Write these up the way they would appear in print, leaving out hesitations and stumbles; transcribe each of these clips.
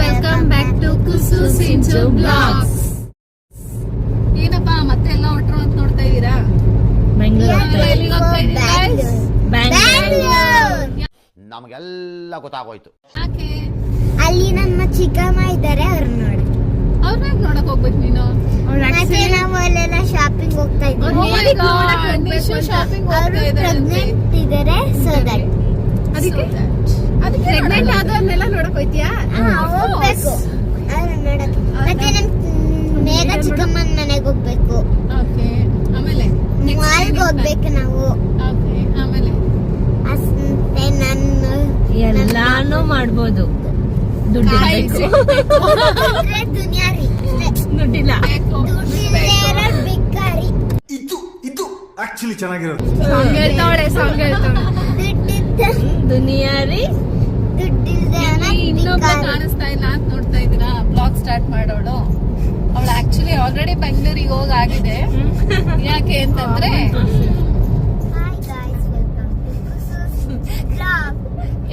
Welcome back to Kusu Sinchu blogs. ಏನಪ್ಪಾ ಮತ್ತೆ ಎಲ್ಲ ಹೊಟ್ರು ಅಂತ ನೋಡ್ತಾ ಇದೀರಾ? ನಮಗೆಲ್ಲ ಗೊತ್ತಾಗೋಯ್ತು. ಯಾಕೆ? ಅಲ್ಲಿ ನಮ್ಮ ಚಿಕ್ಕಮ್ಮ ಇದ್ದಾರೆ, ಅವ್ರನ್ನ ನೋಡಿ. ಅವ್ರನ್ನ ನೋಡಕ್ ಹೋಗ್ಬೇಕು ನೀನು. ಮತ್ತೆ ನಾವು ಅಲ್ಲೆಲ್ಲ ಶಾಪಿಂಗ್ ಹೋಗ್ತಾ ಇದ್ದೀವಿ. ಶಾಪಿಂಗ್ ಅವರು ಪ್ರೆಗ್ನೆಂಟ್ ಇದ್ದಾರೆ, ಸೊ ದಟ್ ಅದಕ್ಕೆ ಪ್ರೆಗ್ನೆಂಟ್ ಆದವ್ರನ್ನೆಲ್ಲ ನೋಡಕ್ ಹೋಯ್ತೀಯಾ? ಹೋಗ್ಬೇಕು ಅವ್ರನ್ನ ನೋಡಕ್ಕೆ. ಮತ್ತೆ ನಮ್ ಮೇಘ ಚಿಕ್ಕಮ್ಮನ ಮನೆಗೆ ಹೋಗ್ಬೇಕು. ಓಕೆ, ಆಮೇಲೆ ಮಾಲ್ಗೆ ಹೋಗ್ಬೇಕು ನಾವು. ಓಕೆ, ಆಮೇಲೆ ಅಷ್ಟೇ. ನಾನು ಎಲ್ಲಾನು ಮಾಡ್ಬೋದು, ದುಡ್ಡಿಲ್ಲ. ದುನಿಯಾರಿ ದುಡ್ಡಿಲ್ಲ, ಬಿಕ್ಕಾರಿ. ಇದು ಆಕ್ಚುಲಿ ಚೆನ್ನಾಗಿರೋದು. ಸಾಂಗ್ ಹೇಳ್ತಾವಳೆ. ದುನಿಯಾರಿ ಇನ್ನೊಬ್ಬ ಕಾಣಿಸ್ತಾ ಇಲ್ಲ ಅಂತ ನೋಡ್ತಾ ಇದೀರಾ? ಬ್ಲಾಗ್ ಸ್ಟಾರ್ಟ್ ಮಾಡೋಳು ಅವಳು ಆಕ್ಚುಲಿ ಆಲ್ರೆಡಿ ಬೆಂಗಳೂರಿಗೆ ಹೋಗಾಗಿದೆ. ಯಾಕೆ ಅಂತಂದ್ರೆ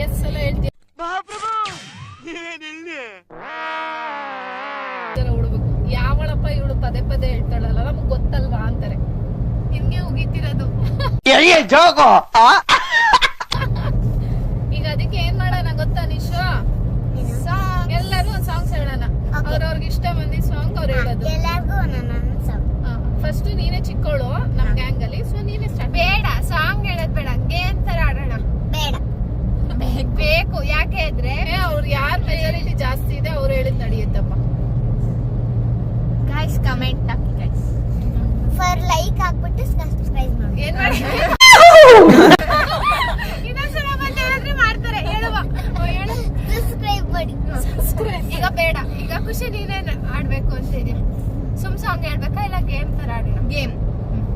ಎಸ್ ಎಲ್ಲ ಹೇಳ್ತೀವಿ ಹುಡುಗು ಯಾವಳಪ್ಪ ಇವಳು ಪದೇ ಪದೇ ಹೇಳ್ತಾಳಲ್ಲ, ನಮ್ಗೆ ಗೊತ್ತಲ್ವಾ ಅಂತಾರೆ. ನಿಮ್ಗೆ ಉಗಿತಿರೋದು. ಈಗ ಅದಕ್ಕೆ ಏನ್ ಮಾಡೋಣ ಗೊತ್ತಾ ನಿಶು? ಎಲ್ಲರೂ ಒಂದ್ ಸಾಂಗ್ಸ್ ಹೇಳೋಣ. ಅವ್ರವ್ರಿಗೆ ಇಷ್ಟ ಬಂದಿ ಸಾಂಗ್ ಅವ್ರು ಹೇಳೋದು. ಫಸ್ಟ್ ನೀನೇ ಚಿಕ್ಕವಳು ನಮ್ ಗ್ಯಾಂಗ್ ಅಲ್ಲಿ, ಸೊ ನೀನೇ ಸ್ಟಾರ್ಟ್. ಬೇಡ ಸಾಂಗ್ ಹೇಳೋದ್ ಬೇಡ, ಗೇಮ್ ತರ ಆಡೋಣ. ಬೇಡ ಬೇಕು. ಯಾಕೆ ಇದ್ರೆ ಅವ್ರು ಯಾರ್ ಮೆಜಾರಿಟಿ ಜಾಸ್ತಿ ಇದೆ ಅವ್ರು ಹೇಳಿದ್ ನಡೆಯುತ್ತಪ್ಪ. ಗೈಸ್ ಕಮೆಂಟ್ ಹಾಕಿ ಗೈಸ್. ಫಾರ್ ಲೈಕ್ ಹಾಕ್ಬಿಟ್ಟು ಸಬ್ಸ್ಕ್ರೈಬ್ ಮಾಡಿ. ಏನ್ ಮಾಡಿ ಇನ್ನೊಂದ್ಸಲ ಬಂದು ಹೇಳಿದ್ರೆ ಮಾಡ್ತಾರೆ. ಹೇಳುವ ಹೇಳು, ಸಬ್ಸ್ಕ್ರೈಬ್ ಮಾಡಿ. ಈಗ ಬೇಡ, ಈಗ ಖುಷಿ ನೀನೇ ಆಡ್ಬೇಕು ಅಂತಿದ್ಯಾ? ಸುಮ್ ಸಾಂಗ್ ಹೇಳ್ಬೇಕಾ ಇಲ್ಲ ಗೇಮ್ ತರ ಆಡೋಣ? ಗೇಮ್.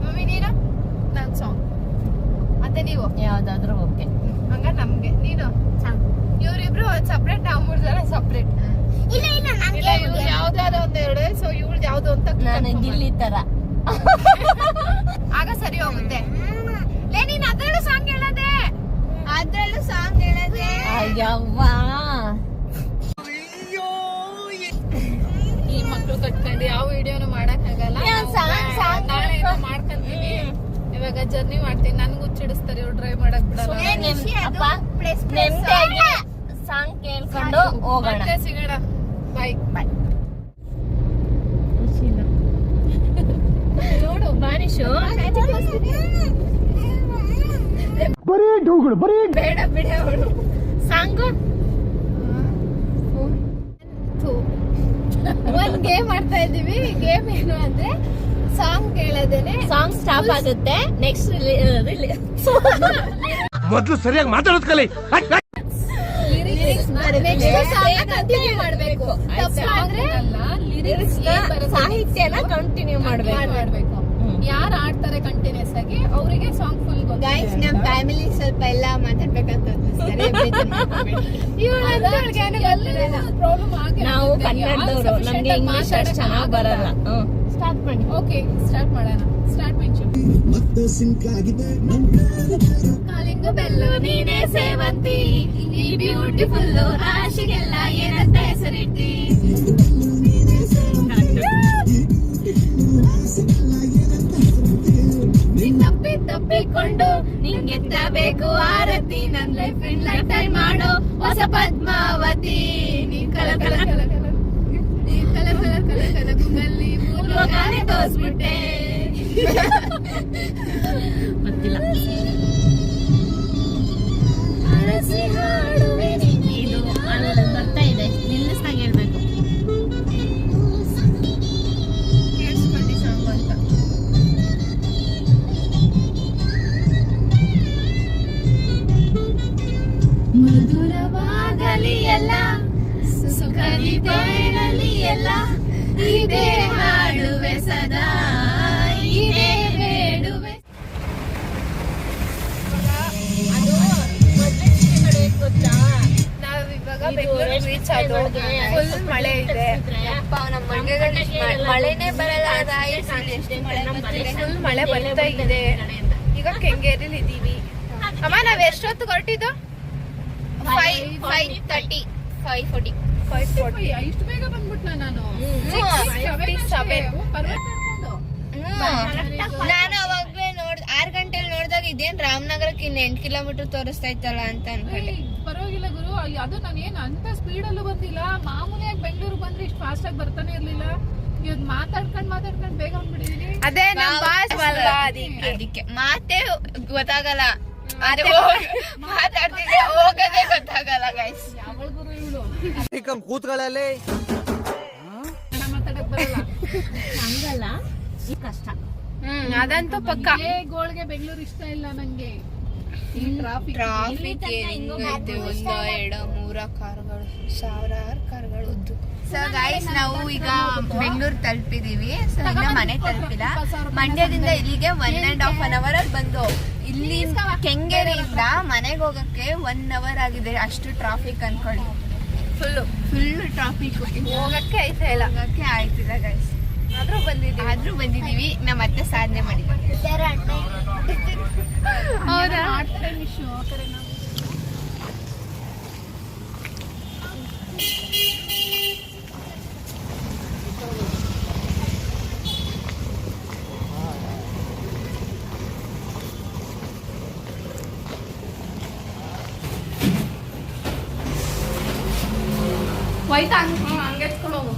ಮಮ್ಮಿ ನೀನು, ನಾನ್ ಸಾಂಗ್, ಮತ್ತೆ ನೀವು ಯಾವ್ದಾದ್ರು ಓಕೆ. ಹಂಗ ನಮ್ಗೆ ನೀನು ಇವ್ರಿಬ್ರು ಸಪ್ರೇಟ್, ನಾವು 3 ಜನ ಸಪ್ರೇಟ್. ಇಲ್ಲ ಇಲ್ಲ ಇಲ್ಲ ಇವ್ರು ಯಾವ್ದಾದ್ರು ಒಂದ್ ಎರಡು, ಸೊ ಇವ್ಳ್ ಯಾವ್ದು ಅಂತ ನಾನು ಗಿಲ್ಲಿ ತರ. ಆಗ ಸರಿ ಹೋಗುತ್ತೆ. ಲೇ ನೀನ್ ಅದ್ರಲ್ಲೂ ಸಾಂಗ್ ಹೇಳದೆ, ಯವ್ವ, ಈ ಮಕ್ಳು ಕಟ್ಕೊಂಡು ಯಾವ ವಿಡಿಯೋನು ಮಾಡಕ್ ಆಗಲ್ಲ. ನಾಳೆ ಏನೋ ಮಾಡ್ಕೊಂತೀವಿ. ಇವಾಗ ಜರ್ನಿ ಮಾಡ್ತೀನಿ. ನನ್ಗೂ ಹುಚ್ಚಿಡಿಸ್ತಾರೆ ಇವ್ರು ಡ್ರೈವ್ ಮಾಡಕ್ ಬಿಡಲ್ಲ. ನೆಮ್ಮದಿಯಾಗಿ ಸಾಂಗ್ ಕೇಳ್ಕೊಂಡು ಹೋಗೋಣ. ಮತ್ತೆ ಸಿಗೋಣ. ಬಾಯ್ ಬಾಯ್. ನೋಡು ಬಾನಿಶು ಬೇಡ ಬಿಡ ಅವಳು ಸಾಂಗು. ಒಂದ್ ಗೇಮ್ ಆಡ್ತಾ ಇದೀವಿ. ಗೇಮ್ ಏನು ಅಂದ್ರೆ ಸಾಂಗ್ ಕೇಳೋದೇನೆ. ಸಾಂಗ್ ಸ್ಟಾಪ್ ಆಗುತ್ತೆ, ನೆಕ್ಸ್ಟ್ ಮೊದಲು ಸರಿಯಾಗಿ ಮಾತಾಡೋದ್ ಕಲಿ. ಕಂಟಿನ್ಯೂ ಮಾಡ್ಬೇಕು. ಸಾಹಿತ್ಯನ ಕಂಟಿನ್ಯೂ ಮಾಡ್ಬೇಕು. ಯಾರು ಆಡ್ತಾರೆ ಕಂಟಿನ್ಯೂಸ್ ಆಗಿ ಅವರಿಗೆ ಸಾಂಗ್ ಫುಲ್ ಗೈಸ್, ನಮ್ಮ ಫ್ಯಾಮಿಲಿ ಸ್ವಲ್ಪ ಎಲ್ಲ ಮಾತಾಡ್ಬೇಕಂತ ಪ್ರಾಬ್ಲಮ್ ಆಗಿ. ನಾವು ಕನ್ನಡದವರು, ನಮ್ಗೆ ಇಂಗ್ಲಿಷ್ ಅಷ್ಟು ಚೆನ್ನಾಗಿ ಬರಲ್ಲ. ಸ್ಟಾರ್ಟ್ ಮಾಡಿ. ಓಕೆ ಸ್ಟಾರ್ಟ್ ಮಾಡೋಣ. ಸ್ಟಾರ್ಟ್ ಮಾಡಿ. ಕಾಲಿಂಗ ಬೆಲ್ಲು ನೀನೇ ಸೇವಂತಿ, ಈ ಬ್ಯೂಟಿಫುಲ್ ರಾಶಿಗೆಲ್ಲ ಏನಂತ ಹೆಸರಿಟ್ಟಿ. ತಪ್ಪಿಕೊಂಡು ನಿಂಗೆತ್ತಬೇಕು ಆರತಿ, ನನ್ ಲೈಫ್ ಟೈಮ್ ಮಾಡೋ ಹೊಸ ಪದ್ಮಾವತಿ. ನೀನ್ ಕಲ ಕಲ ಕಲ ಕಲ, ನೀನ್ ಕಲ ಕಲ ಕಲ ಕಲ ಗುಂಗಲ್ಲಿ ಮೂಲಗಾನೆ ತೋರ್ಸ್ಬಿಟ್ಟೆ. ಗೊತ್ತಿಲ್ಲ. ಅರಸಿ ಹಾಡುವೆ ಇದು ಅಲ್ಲಿ ಬರ್ತಾ ಇದೆ, ನಿಲ್ಲಿಸ್ದಂಗೆ ಹೇಳ್ಬೇಕು. ಕೇಳಿಸ್ಕೊಂಡಿ ಸಾಂಗ್ ಅಂತ. ಮಧುರವಾಗಲಿ ಎಲ್ಲ, ಸುಖವಿರಲಿ ಎಲ್ಲ, ಇದೇ ಹಾಡುವೆ ಸದಾ, ಇದೇ ಬೇಡುವೆ. ಅದು ಮೊದಲೇ ಕಡೆ ಗೊತ್ತಾ? ನಾವಿವಾಗ ಬೆಂಗಳೂರು ರೀಚ್ ಆದ್ವು. ಫುಲ್ ಮಳೆ ಇದೆ. ಮಳೆನೇ ಬರಲ್ಲ. ಫುಲ್ ಮಳೆ ಬರ್ತಾ ಇದೆ. ಈಗ ಕೆಂಗೇರಿಲಿ ಇದೀವಿ. ಅಮ್ಮ ನಾವ್ ಎಷ್ಟೊತ್ತು ಹೊರಟಿದ್ದು? 5:30. 5:40. ಇಷ್ಟು ಬೇಗ ಬಂದ್ಬಿಟ್ನಾ ನಾನು? 6:57. ಪರ್ವತ ನಡ್ಕೊಂಡು. ನಾನು ಅವಾಗ್ಲೇ 6 ಗಂಟೆಲಿ ನೋಡಿದಾಗ ಇದೇನ್ ರಾಮನಗರಕ್ಕೆ ಇನ್ನು 8 ಕಿಲೋಮೀಟರ್ ತೋರಿಸ್ತಾ ಇತ್ತಲ್ಲ ಅಂತ ಅನ್ಕೊಂಡೆ. ಪರವಾಗಿಲ್ಲ ಗುರು, ಅದು ನಾನು ಏನ್ ಅಂತ ಸ್ಪೀಡ್ ಅಲ್ಲೂ ಬಂದಿಲ್ಲ. ಮಾಮೂಲಿಯಾಗಿ ಬೆಂಗಳೂರು ಬಂದ್ರೆ ಇಷ್ಟು ಫಾಸ್ಟ್ ಆಗಿ ಬರ್ತಾನೆ ಇರ್ಲಿಲ್ಲ. ಇವತ್ತು ಮಾತಾಡ್ಕೊಂಡ್ ಬೇಗ ಬಂದ್ಬಿಟ್ಟಿದೀನಿ. ಅದೇ ಅದಕ್ಕೆ ಮಾತೇ ಗೊತ್ತಾಗಲ್ಲ, ಮಾತಾಡ್ತಿದ್ದೆ ಹೋಗೋದೇ ಗೊತ್ತಾಗಲ್ಲ ಗೈಸ್. ಯಾವಳ ಗುರು ಇವಳು? ಕೂತ್ಗಳಲ್ಲಿ ಮಾತಾಡಕ್ ಬರಲ್ಲ. ಹಂಗಲ್ಲ, ಈ ಕಷ್ಟ. ಅದಂತೂ ಪಕ್ಕ. ಗೋಳ್ಗೆ ಬೆಂಗಳೂರು ಇಷ್ಟ ಇಲ್ಲ ನಂಗೆ. ಈ ಟ್ರಾಫಿಕ್ ಹೆಂಗೈತೆ, 1 2 3 ಕಾರ್ಗಳು, ಸಾವಿರಾರು ಕಾರ್ಗಳು ಉದ್ದು. ಸೊ ಗೈಸ್, ನಾವು ಈಗ ಬೆಂಗಳೂರು ತಲುಪಿದೀವಿ. ಸೊ ಇನ್ನ ಮನೆ ತಲುಪಿಲ್ಲ. ಮಂಡ್ಯದಿಂದ ಇಲ್ಲಿಗೆ 1.5 hour ಅಲ್ಲಿ ಬಂದು ಇಲ್ಲಿ ಕೆಂಗೇರಿಯಿಂದ ಮನೆಗೆ ಹೋಗಕ್ಕೆ 1 hour ಆಗಿದೆ. ಅಷ್ಟು ಟ್ರಾಫಿಕ್ ಅನ್ಕೊಳ್ಳಿ. Full traffic. ಹೋಗಕ್ಕೆ ಆಯ್ತಿಲ್ಲ ಗೈಸ್. ಆದ್ರೂ ಬಂದಿದೀವಿ. ನಮ್ಮ ಮತ್ತೆ ಸಾಧನೆ ಮಾಡಿದ್ವಿ. ಹೌದಾ? ಹೋಯ್ತಾ? ಹಂಗೆ ಎತ್ಕೊಂಡು ಹೋಗು.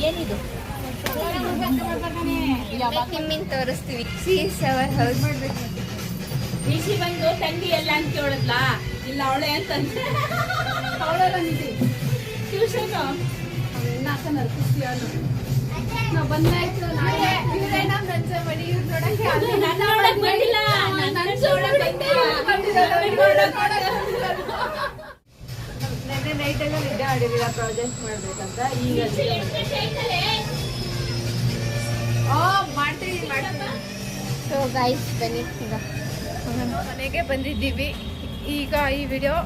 ಏನಿದು? ನಿಮ್ಮಿಂದ ತೋರಿಸ್ತೀವಿ. ಸೀಸವರ್ ಹೌಸ್ ಬಿಸಿ ಬಂದು ತಂಗಿ ಎಲ್ಲ ಅಂತ ಕೇಳದ್ಲ, ಇಲ್ಲ ಅವಳೆ ಅಂತಂದ್ರೆ ಅವಳೆಲ್ಲ ನಿಧಿ ಟ್ಯೂಷನ್ ನಾವು ಬಂದಾಯ್ತು. ನಾಳೆ ಇವ್ರೇನ ನಂಜ ಮಡಿ ಇವ್ರು ನೋಡಕ್ಕೆ ಅಲ್ಲಿ ನನ್ನ ನೋಡಕ್ ಬಂದಿಲ್ಲ, ನನ್ನ ನೋಡಕ್ ನೆನ್ನೆ ನೈಟ್ ಎಲ್ಲ ನಿದ್ದೆ ಮಾಡಿರಲಿಲ್ಲ ಪ್ರಾಜೆಕ್ಟ್ ಮಾಡ್ಬೇಕಂತ. ಈಗ ಮಾಡ್ತೀವಿ. ಸೊ ಗೈಸ್, ಬನ್ನಿ ಈಗ ಮನೆಗೆ ಬಂದಿದ್ದೀವಿ. ಈಗ ಈ ವಿಡಿಯೋ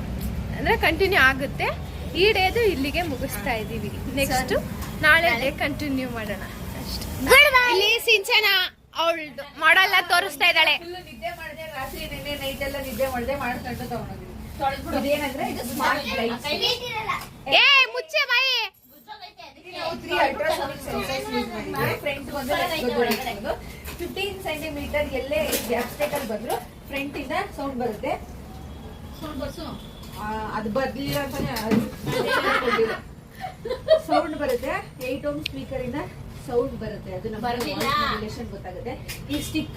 ಅಂದ್ರೆ ಕಂಟಿನ್ಯೂ ಆಗುತ್ತೆ. ಈ ಡೇದು ಇಲ್ಲಿಗೆ ಮುಗಿಸ್ತಾ ಇದ್ದೀವಿ. ನೆಕ್ಸ್ಟ್ ನಾಳೆ ಡೇ ಕಂಟಿನ್ಯೂ ಮಾಡೋಣ ಅಷ್ಟೇ. ಇಲ್ಲಿ ಸಿಂಚನ ಅವಳದು ಮಾಡಲ್ಲ ತೋರಿಸ್ತಾ ಇದ್ದಾಳೆ. ನಿದ್ದೆ ಮಾಡಿದೆ ರಾತ್ರಿ, ನೆನ್ನೆ ನೈಟ್ ಎಲ್ಲ ನಿದ್ದೆ ಮಾಡಿದೆ, ಮಾಡ್ಕೊಂಡು ತಗೊಂಡಿದ್ದೀವಿ. ಇದೇನಂದ್ರೆ ಇದು ಸ್ಮಾರ್ಟ್ ಲೈಟ್. ಏ ಮುಚ್ಚೆ ಬಾಯಿ. ನಾವು 3 ಅಲ್ಟ್ರಾಸೋನಿಕ್ ಸೆನ್ಸರ್ಸ್ ಯೂಸ್ ಮಾಡಿದ್ದೀವಿ. ಫ್ರಂಟ್ ಬಂದು 15 ಸೆಂಟಿಮೀಟರ್ ಎಲ್ಲೇ ಆಬ್ಸ್ಟೆಕಲ್ ಬಂದ್ರು ಫ್ರಂಟ್ ಇಂದ ಸೌಂಡ್ ಬರುತ್ತೆ. ಅದು ಬರ್ಲಿಲ್ಲ ಸೌಂಡ್ ಬರುತ್ತೆ. 8 ohm ಸ್ಪೀಕರ್ ಇಂದ ಸೌಂಡ್ ಬರುತ್ತೆ. ಅದು ನಮ್ಮ ರಿಲೇಷನ್ ಗೊತ್ತಾಗುತ್ತೆ. ಈ ಸ್ಟಿಕ್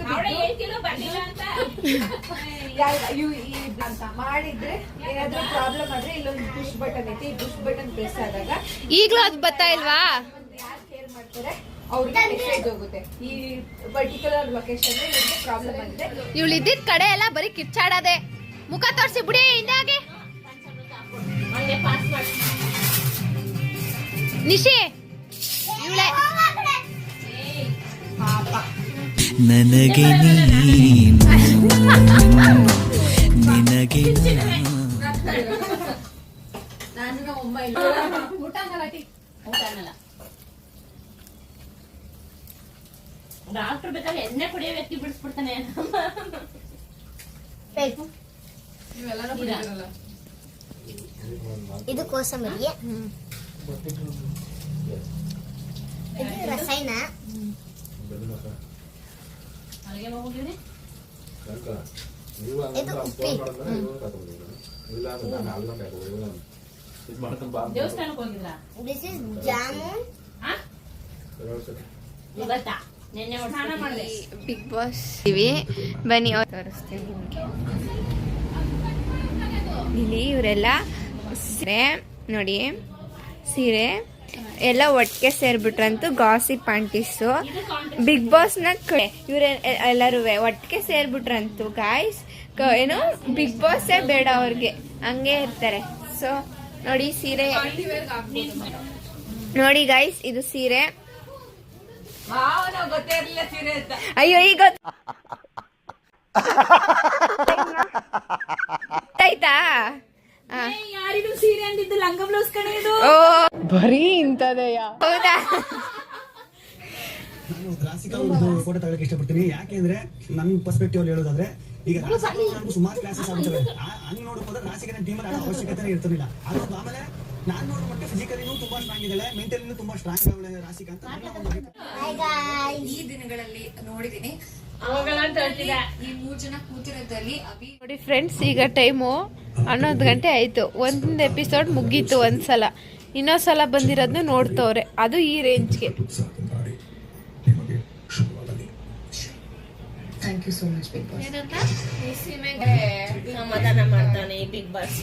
ಅಂತ ಮಾಡಿದ್ರೆ ಏನಾದ್ರೂ ಪ್ರಾಬ್ಲಮ್ ಆದ್ರೆ ಇಲ್ಲೊಂದು ಪುಷ್ ಬಟನ್ ಐತಿ. ಈ ಪುಷ್ ಬಟನ್ ಪ್ರೆಸ್ ಆದಾಗ ಈಗ್ಲೂ ಅದು ಬರ್ತಾ ಇಲ್ವಾ? ಯಾರು ಕೇರ್ ಮಾಡ್ತಾರೆ ಅವ್ರಿಗೆ ಮೆಸೇಜ್ ಹೋಗುತ್ತೆ. ಈ ಪರ್ಟಿಕ್ಯುಲರ್ ಲೊಕೇಶನ್ ಇವ್ರಿಗೆ ಪ್ರಾಬ್ಲಮ್ ಆಗಿದೆ. ಇವಳು ಇದ್ದಿದ್ ಕಡೆ ಎಲ್ಲ ಬರೀ ಕಿಚ್ಚಾಡದೆ. ಮುಖ ತೋರಿಸಿ ಬಿಡಿ ಹಿಂದಾಗೆ. ನಿಶಿ ಇವಳೆ ನನಗೆ ನೀನು ನಿನಗೆ ನಾನು ಒಮ್ಮ ಇಲ್ಲ ಊಟ ಗಲಾಟಿ ಅನ್ನಲ್ಲ. ಡಾಕ್ಟರ್ ಬೇಕಾದ್ರೆ ಎಣ್ಣೆ ಕುಡಿಯೋ ವ್ಯಕ್ತಿ ಬಿಡಿಸ್ಬಿಡ್ತಾನೆ. ನೀವೆಲ್ಲರೂ ಕುಡಿದಿರಲ್ಲ. ಇದು ಕೋಸಂಬರಿ, ಇದು ರಸಾಯನ, ಅಲ್ಲಿಗೆ ಹೋಗಿದ್ದೀನಿ. ಇದು ಉಪ್ಪಿ, ದೇವಸ್ಥಾನಕ್ಕೆ ಹೋಗಿದ್ರಾ? This is jamun. ಇವತ್ತಾ ನೆನ್ನೆ ಸ್ನಾನ ಮಾಡಿದೆ. ಬಿಗ್ ಬಾಸ್ ಬನ್ನಿ ತೋರಿಸ್ತೀನಿ ನಿಮಗೆ. ಇಲ್ಲಿ ಇವರೆಲ್ಲ ಸೀರೆ ನೋಡಿ, ಸೀರೆ ಎಲ್ಲ ಒಟ್ಟಿಗೆ ಸೇರ್ಬಿಟ್ರಂತೂ ಗಾಸಿಪ್ ಆಂಟೀಸು. ಬಿಗ್ ಬಾಸ್ನ ಇವ್ರೆ ಎಲ್ಲರೂ ಒಟ್ಟಿಗೆ ಸೇರ್ಬಿಟ್ರಂತೂ ಗಾಯ್ಸ್. ಏನು ಬಿಗ್ ಬಾಸೇ ಬೇಡ ಅವ್ರಿಗೆ, ಹಂಗೆ ಇರ್ತಾರೆ. ಸೊ ನೋಡಿ ಸೀರೆ ನೋಡಿ ಗಾಯ್ಸ್, ಇದು ಸೀರೆ. ಗೊತ್ತೇ ಇರಲಿಲ್ಲ ಸೀರೆ ಅಂತ. ಅಯ್ಯೋ ಈಗ ಆಯ್ತಾ? ಯಾರಿಗೂ ಸೀರೆ ಅಂದಿದ್ದು ಲಂಗ ಬ್ಲೌಸ್ ಕಡೆ ಇದು. ಓ ಬರೀ ಇಂಥದೆಯಾ? ಹೌದಾ? ನಾನು ಕ್ಲಾಸಿಕಲ್ ಒಂದು ಫೋಟೋ ತಗೊಳ್ಳಕ್ಕೆ ಇಷ್ಟಪಡ್ತೀನಿ. ಯಾಕೆಂದ್ರೆ ನನ್ನ ಪರ್ಸ್ಪೆಕ್ಟಿವ್ ಅಲ್ಲಿ ಹೇಳೋದಾದ್ರೆ ಈಗ ನಮ್ಗೆ ಸುಮಾರು ಕ್ಲಾಸಸ್ ಆಗ್ತವೆ. ಹಂಗ್ ನೋಡ್ಬೋದ್ರೆ ರಾಸಿಕನ ಟೀಮ್ ಆಡೋ ಅವಶ್ಯಕತೆ ಇರ್ತಿರ್ಲಿಲ್ಲ. ಅದೊಂದು ಆಮೇಲೆ ನಾನು ನೋಡೋ ಮಟ್ಟಿಗೆ ಫಿಸಿಕಲಿನೂ ತುಂಬಾ ಸ್ಟ್ರಾಂಗ್ ಇದ್ದಾಳೆ, ಮೆಂಟಲಿನೂ ತುಂಬಾ ಸ್ಟ್ರಾಂಗ್ ಇದ್ದಾಳೆ ರಾಸಿಕಾ ಅಂತ ನನ್ನ ಒಂದು ಅಭಿಪ್ರಾಯ. ಈ ದಿನಗಳಲ್ಲಿ ನೋಡಿದೀನಿ ಈ 3 ಜನ ಕೂತಿರೋದ್ರಲ್ಲಿ ಅಭಿ ನೋಡಿ ಫ್ರೆಂಡ್ಸ್, ಈಗ ಟೈಮು 11 ಗಂಟೆ ಆಯಿತು. ಒಂದು ಎಪಿಸೋಡ್ ಮುಗೀತು ಒಂದ್ಸಲ, ಇನ್ನೊಂದ್ಸಲ ಬಂದಿರೋದನ್ನ ನೋಡ್ತವ್ರೆ, ಅದು ಈ ರೇಂಜ್ಗೆ. Thank you so much Bigg Boss. ಸಮಾಧಾನ ಮಾಡ್ತಾನೆ ಈ ಬಿಗ್ ಬಾಸ್.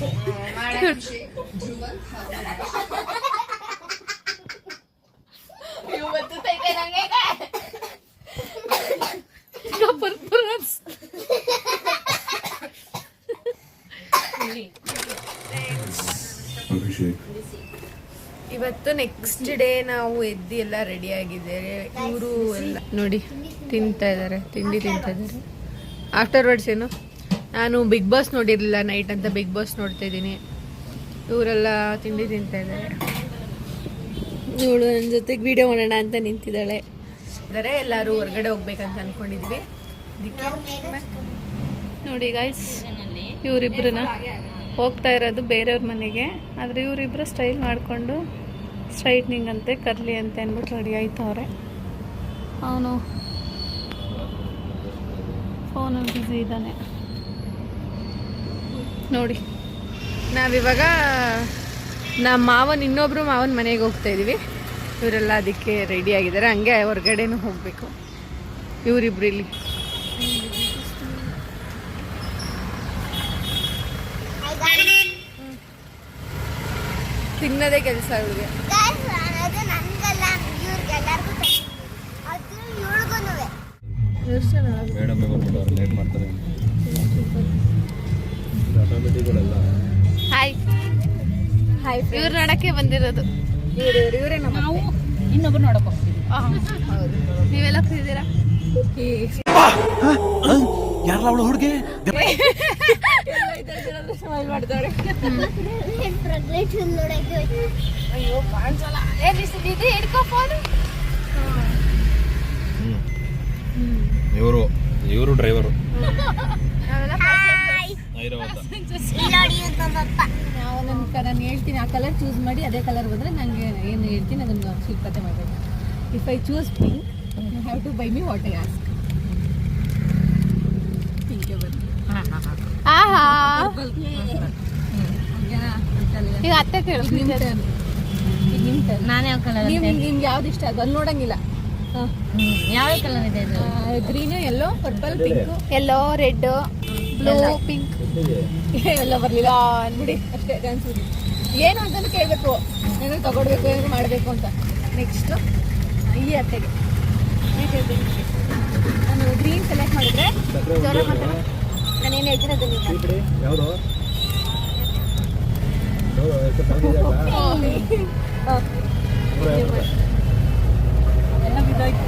ಇವತ್ತು ನೆಕ್ಸ್ಟ್ ಡೇ ನಾವು ಎದ್ದು ಎಲ್ಲ ರೆಡಿ ಆಗಿದ್ದಾರೆ. ಇವರು ಎಲ್ಲ ನೋಡಿ ತಿಂತಾ ಇದ್ದಾರೆ, ತಿಂಡಿ ತಿಂತಾ ಇದ್ದಾರೆ. ಆಫ್ಟರ್ವರ್ಡ್ಸ್ ಏನು, ನಾನು ಬಿಗ್ ಬಾಸ್ ನೋಡಿರಲಿಲ್ಲ, ನೈಟ್ ಅಂತ ಬಿಗ್ ಬಾಸ್ ನೋಡ್ತಾ ಇದ್ದೀನಿ. ಇವರೆಲ್ಲ ತಿಂಡಿ ತಿಂತಾ ಇದ್ದಾರೆ. ಇವಳು ನನ್ನ ಜೊತೆಗೆ ವಿಡಿಯೋ ಮಾಡೋಣ ಅಂತ ನಿಂತಿದ್ದಾಳೆ. ಎಲ್ಲರೂ ಹೊರಗಡೆ ಹೋಗ್ಬೇಕಂತ ಅನ್ಕೊಂಡಿದ್ವಿ. ನೋಡಿ ಗಾಯ್ಸ್, ಇವರಿಬ್ರನ್ನ ಹೋಗ್ತಾ ಇರೋದು ಬೇರೆಯವ್ರ ಮನೆಗೆ. ಆದರೆ ಇವರಿಬ್ರು ಸ್ಟೈಲ್ ಮಾಡಿಕೊಂಡು ಸ್ಟ್ರೈಟ್ನಿಂಗ್ ಅಂತೆ, ಕರ್ಲಿ ಅಂತೆ ಅಂದ್ಬಿಟ್ಟು ರೆಡಿ ಆಯ್ತವ್ರೆ. ಅವನು ಫೋನಲ್ಲಿ ಬ್ಯುಸಿ ಇದ್ದಾನೆ ನೋಡಿ. ನಾವಿವಾಗ ನಮ್ಮ ಮಾವನ ಇನ್ನೊಬ್ರು ಮಾವನ ಮನೆಗೆ ಹೋಗ್ತಾ ಇದೀವಿ. ಇವರೆಲ್ಲ ಅದಕ್ಕೆ ರೆಡಿ ಆಗಿದ್ದಾರೆ. ಹಂಗೆ ಹೊರಗಡೆನೂ ಹೋಗಬೇಕು ಇವರಿಬ್ರು. ಇಲ್ಲಿ ತಿನ್ನೋದೇ ಕೆಲಸ ಇವಳಿಗೆ. ಹಾಯ್ ಹಾಯ್, ಇವ್ರು ನೋಡಕ್ಕೆ ಬಂದಿರೋದು. ಇವರೇ ನಾವು ಇನ್ನೊಬ್ರು ನೋಡಕ್ ಹೋಗ್ತೀವಿ. ನೀವೆಲ್ಲ ಕೂತಿದ್ದೀರಾ? ಯಾರಲ್ಲ ಅವಳು ಹುಡುಗಿ? ಮಾಡ್ತಾವ್ರೆ. ಅಯ್ಯೋ ಕಾಣಿಸಲ್ಲ. ಇದು ಹಿಡ್ಕೋ ಫೋನು. ಇವರು ಡ್ರೈವರು. ನಾನು ಹೇಳ್ತೀನಿ ಆ ಕಲರ್ ಚೂಸ್ ಮಾಡಿ, ಅದೇ ಕಲರ್ ಬಂದರೆ ನನಗೆ ಏನು ಹೇಳ್ತೀನಿ ಅದನ್ನು ಶಿಲ್ಪತೆ ಮಾಡಬೇಕು. If I choose pink, you have to buy me what I ask. ಪಿಂಕೆ ಬನ್ನಿ. ಈಗ ಅತ್ತೆ ಕೇಳು, ನಾನು ಯಾವ ಕಲರ್? ನಿಮ್ಗೆ ಯಾವ್ದು ಇಷ್ಟ ಅದು ಅಲ್ಲಿ ನೋಡಂಗಿಲ್ಲ. ಯಾವ ಕಲರ್ ಇದೆ? Green, yellow, purple, pink. Yellow, red, blue, pink. ಎಲ್ಲ ಬರಲಿಲ್ಲ ಅಂದ್ಬಿಡಿ ಅಷ್ಟೇ. ಡ್ಯಾನ್ಸ್ ಏನು ಅಂತಲೂ ಕೇಳಬೇಕು, ಏನಾದ್ರು ತಗೊಳ್ಬೇಕು, ಏನಾದ್ರು ಮಾಡಬೇಕು ಅಂತ. ನೆಕ್ಸ್ಟು ಈ ಅತ್ತೆಗೆ ನಾನು ಗ್ರೀನ್ ಸೆಲೆಕ್ಟ್ ಮಾಡಿದ್ರೆ ಜೋರ ಮಾತಾಡ. ನಾನೇನು ಹೇಳ್ತೀನಿ ಅದನ್ನು ಎಲ್ಲ ಬಿದ್ದೋಯ್ತು.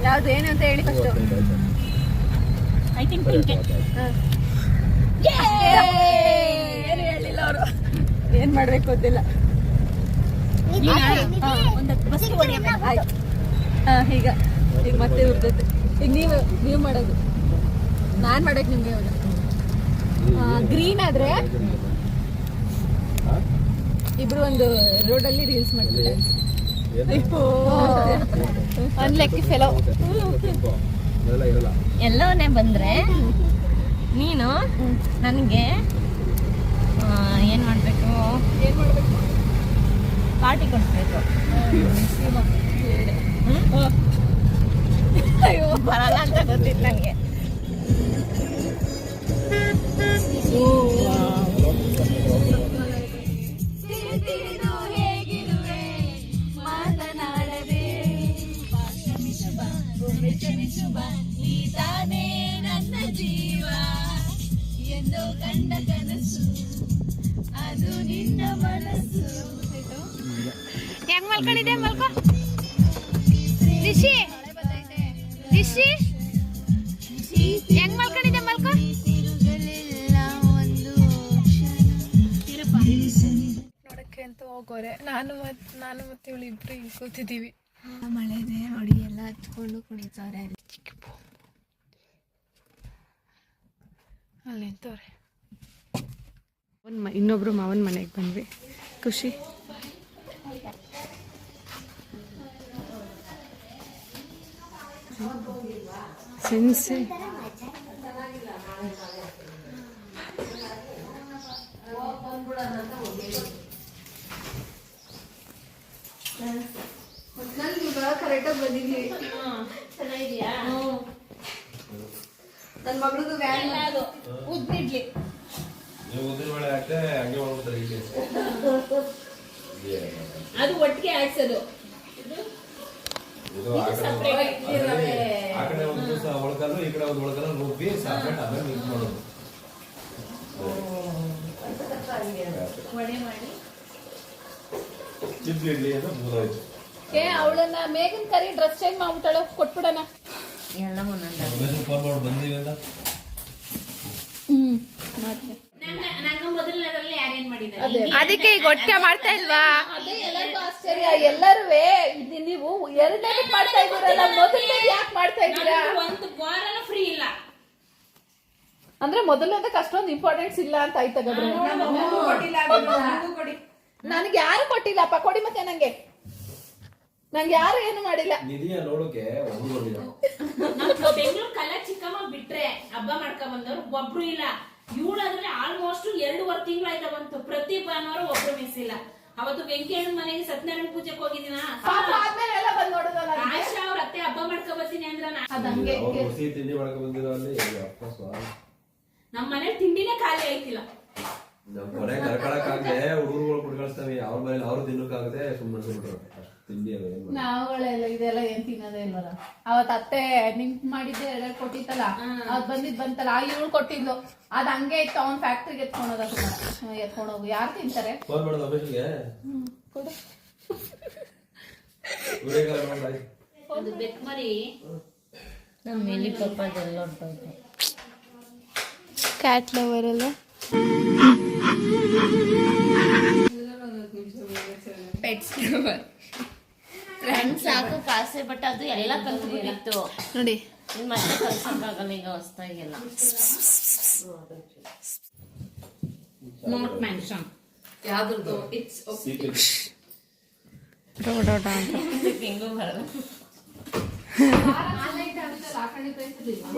ಯಾವ್ದು ಏನು ಅಂತ ಹೇಳಿ ಫಸ್ಟ್. I think pink. ಏನು ಹೇಳಿಲ್ಲ ಅವರು, ಏನು ಮಾಡಬೇಕು ಗೊತ್ತಿಲ್ಲ. ಆಯ್ತು, ಈಗ ಈಗ ಮತ್ತೆ ಇರ್ತೈತೆ. ಈಗ ನೀವು ಮಾಡೋದು, ನಾನು ಮಾಡೋಕೆ ನಿಮಗೆ ಇವಾಗ. ಗ್ರೀನ್ ಆದರೆ ಇಬ್ರು ಒಂದು ರೋಡಲ್ಲಿ ರೀಲ್ಸ್ ಮಾಡ್ತಾರೆ. ಒಂದು ಲೆಕ್ಕ ಫೆಲೋ. ಎಲ್ಲವನ್ನೇ ಬಂದ್ರೆ ನೀನು ನನಗೆ ಏನು ಮಾಡಬೇಕು? ಪಾರ್ಟಿ ಕೊಡಿಸ್ಬೇಕು. ಅಯ್ಯೋ ಬರಲ್ಲ ಅಂತ ಗೊತ್ತಿತ್ತು ನನಗೆ. ನನ್ನ ಜೀವ ಎಂದೋ ಕಂಡ ಕನಸು, ಅದು ನಿನ್ನ ಮನಸ್ಸು. ಹೆಂಗ್ ಮಲ್ಕೊಂಡಿದೆ? ಮಲ್ಕೋ ರಿಷಿ, ರಿಷಿ ಹೆಂಗ್ ಮಲ್ಕೊಂಡಿದೆ? ಮಲ್ಕೋ. ನೋಡಕ್ಕೆ ಅಂತೂ ಹೋಗೋರೆ. ನಾನು ಮತ್ತೆ ಇವಳು ಇಬ್ರು ಹಿಂಗೆ ಕೂತಿದ್ದೀವಿ. ಮಳೆ ಇದೆ ನೋಡಿ, ಎಲ್ಲ ಹಚ್ಕೊಂಡು ಕುಣಿತವ್ರೆ. ಅಲ್ಲಿ ನಿಂತವ್ರೆ. ಇನ್ನೊಬ್ರು ಮಾವನ ಮನೆಗೆ ಬಂದ್ವಿ. ಖುಷಿ. ಸೆನ್ಸಿ ಕರೆಕ್ಟಾಗಿ ಬಂದಿದ್ದೀವಿ. ಚೆನ್ನಾಗಿದ್ಯಾ? ನನ್ನ ಮಗಳದು ವ್ಯಾನ್ ಅದು ಉದ್ದಿಡ್ಲಿ. ಅದು ಒಟ್ಟಿಗೆ ಆಡ್ಸೋದು. ಆ ಕಡೆ ಒಂದು ದಿವಸ ಒಳಕಲ್ಲು, ಈ ಕಡೆ ಒಂದು ಒಳಕಲ್ಲು ರುಬ್ಬಿ ಸಪ್ರೇಟ್ ಆಮೇಲೆ ಮಿಕ್ಸ್ ಮಾಡೋದು. ವಡೆ ಮಾಡಿ ಚಿಪ್ಲಿ ಇಡ್ಲಿ ಅಂತ ಮೂರಾಯ್ತು. ಅವಳನ್ನ ಮೇಘನ್ ಕರಿ ಡ್ರೆಸ್ ಚೇಂಜ್ ಮಾಡ್ಬಿಟ್ಟಾಳ, ಕೊಟ್ಬಿಡಣ. ಎಲ್ಲ ಫೋನ್ ಮಾಡಿ ಬಂದೀವಿ ಅಂತ. ನನ್ನ ಮೊದಲನೇದ್ರಲ್ಲಿ ಯಾರೇನ್ ಮಾಡಿದ್ದಾರೆ? ಅದಕ್ಕೆ ಈಗ ಒಟ್ಟಿಗೆ ಮಾಡ್ತಾ ಇಲ್ವಾ? ಅದೇ ಎಲ್ಲರಿಗೂ ಆಶ್ಚರ್ಯ. ಎಲ್ಲರೂ ನೀವು ಎರಡನೇ ಮಾಡ್ತಾ ಇದ್ದೀರಲ್ಲ, ಮೊದಲನೇ ಯಾಕೆ ಮಾಡ್ತಾ ಇದ್ದೀರಾ? ಒಂದು ವಾರನ ಫ್ರೀ ಇಲ್ಲ ಅಂದ್ರೆ ಮೊದಲನೇದಕ್ಕೆ ಅಷ್ಟೊಂದು ಇಂಪಾರ್ಟೆನ್ಸ್ ಇಲ್ಲ ಅಂತ ಆಯ್ತು. ನನಗೆ ಯಾರು ಕೊಟ್ಟಿಲ್ಲಪ್ಪ, ಕೊಡಿ ಮತ್ತೆ ನಂಗೆ ಯಾರು ಏನು ಮಾಡಿಲ್ಲ. ನಿಧಿಯ ನೋಡೋಕೆ ಬೆಂಗಳೂರು ಕಲ್ಲ ಚಿಕ್ಕಮ್ಮ ಬಿಟ್ರೆ ಹಬ್ಬ ಮಾಡ್ಕೊಂಡ್ ಬಂದವ್ರು ಒಬ್ರು ಇಲ್ಲ. ಇವಳಾದ್ರೆ ಆಲ್ಮೋಸ್ಟ್ 2.5 ತಿಂಗಳು ಆಯ್ತಾ ಬಂತು. ಪ್ರತಿ ಭಾನುವಾರ ಒಬ್ರು ಮಿಸ್ ಇಲ್ಲ. ಅವತ್ತು ವೆಂಕಯ್ಯನ ಮನೆಗೆ ಸತ್ಯನಾರಾಯಣ ಪೂಜೆಗೆ ಹೋಗಿದ್ದೀನ. ಆಶಾ ಅವ್ರ ಅತ್ತೆ ಹಬ್ಬ ಮಾಡ್ಕೊಂಡ್ ಬರ್ತೀನಿ ಅಂದ್ರ ಅದಂಗೆ ತಿಂಡಿ ಮಾಡ್ಕೊಂಡ್ ಬಂದಿರೋ ಅಲ್ಲಿ ನಮ್ಮ ಮನೆ ತಿಂಡಿನೇ ಖಾಲಿ ಆಯ್ತಿಲ್ಲ. ನಮ್ ಮನೆ ಕರ್ಕೊಳಕ್ಕಾಗದೆ ಹುಡುಗರುಗಳು ಕೊಟ್ಟು ಕಳಿಸ್ತಾವೆ. ಅವ್ರ ಮನೇಲಿ ಅವ್ರು ತಿನ್ನಕ್ಕಾಗದೆ ಸುಮ್ಮನೆ ತಿಂಡಿ ನಾವುಗಳೆಲ್ಲ ಇದೆಲ್ಲ ಏನ್ ತಿನ್ನೋದೇ ಇಲ್ವಲ್ಲ. ಅವತ್ ಅತ್ತೆ ನಿಂಕ್ ಮಾಡಿದ್ದೆ ಎಲ್ಲ ಕೊಟ್ಟಿತ್ತಲ್ಲ, ಅದ್ ಬಂತಲ್ಲ, ಆ ಇವಳು ಕೊಟ್ಟಿದ್ಲು. ಅದ್ ಹಂಗೆ ಇತ್ತು. ಅವ್ನ್ ಫ್ಯಾಕ್ಟ್ರಿಗೆ ಎತ್ಕೊಂಡೋಗು. ಯಾರು ತಿಂತಾರೆ? ಫೋನ್ ಮಾಡೋದು ಅಭಿಷೇಕ್ಗೆ. ಅದು ಬೆಕ್ ಮರಿ ನಮ್ಮ ಮೇಲೆ ಪಾಪ ಅದೆಲ್ಲ ಹೊಂಟೋಯ್ತು. ಕ್ಯಾಟ್ ಲವರ್ ಅಲ್ಲ. Pets lover. ಫ್ರೆಂಡ್ಸ್ ಸಾಕು ಕಾಸೆ, ಬಟ್ ಅದು ಎಲ್ಲ ಕಲ್ತ್ಬಿಟ್ಟಿತ್ತು ನೋಡಿ. ಮತ್ತೆ ಕಲ್ಸಕ್ಕಾಗಲ್ಲ ಈಗ ಹೊಸ್ತಾಗೆಲ್ಲ. ನಾಟ್ ಮೆನ್ಷನ್ ಯಾವ್ದು ಇಟ್ಸ್ ಡೋಡೋಡ ಅಂತ ಹೆಂಗೂ ಬರಲ್ಲ.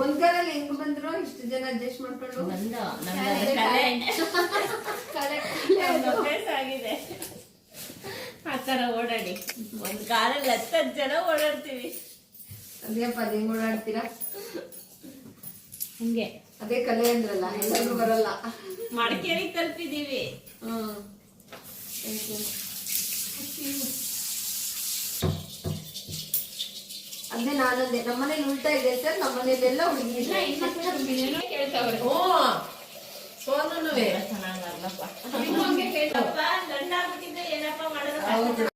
ಒಂದ್ಗಾರಲ್ಲಿ ಹೆಂಗ್ ಬಂದ್ರು ಇಷ್ಟು ಜನ ಅಡ್ಜಸ್ಟ್ ಮಾಡ್ಕೊಂಡು ಬಂದ. ಆಗಿದೆ ಆ ತರ ಓಡಾಡಿ. ಒಂದ್ ಕಾರಲ್ಲಿ 10 ಜನ ಓಡಾಡ್ತೀವಿ. ಅದೇಪ್ಪ ಅದ್ ಹೆಂಗ್ ಓಡಾಡ್ತೀರಾ? ಹಂಗೆ ಅದೇ ಕಲೆ ಅಂದ್ರಲ್ಲ, ಎಲ್ಲರಿಗೂ ಬರಲ್ಲ. ಮಡಿಕೇರಿ ತಲುಪಿದೀವಿ. ಅದೇ ನಾನಂದೆ ನಮ್ಮನೇಲಿ ಉಲ್ಟಾ ಇದೆ ಸರ್, ನಮ್ಮನೇಲಿ ಎಲ್ಲ ಹುಡುಗಿ ಕೇಳ್ತಾವ್ರೆ. ಸೋನುನುವೆ ಚೆನ್ನಾಗಲ್ಲಪ್ಪ. ಗಂಡ ಆಗ್ಬಿಟ್ಟಿದ್ರೆ ಏನಪ್ಪ ಮಾಡೋದು?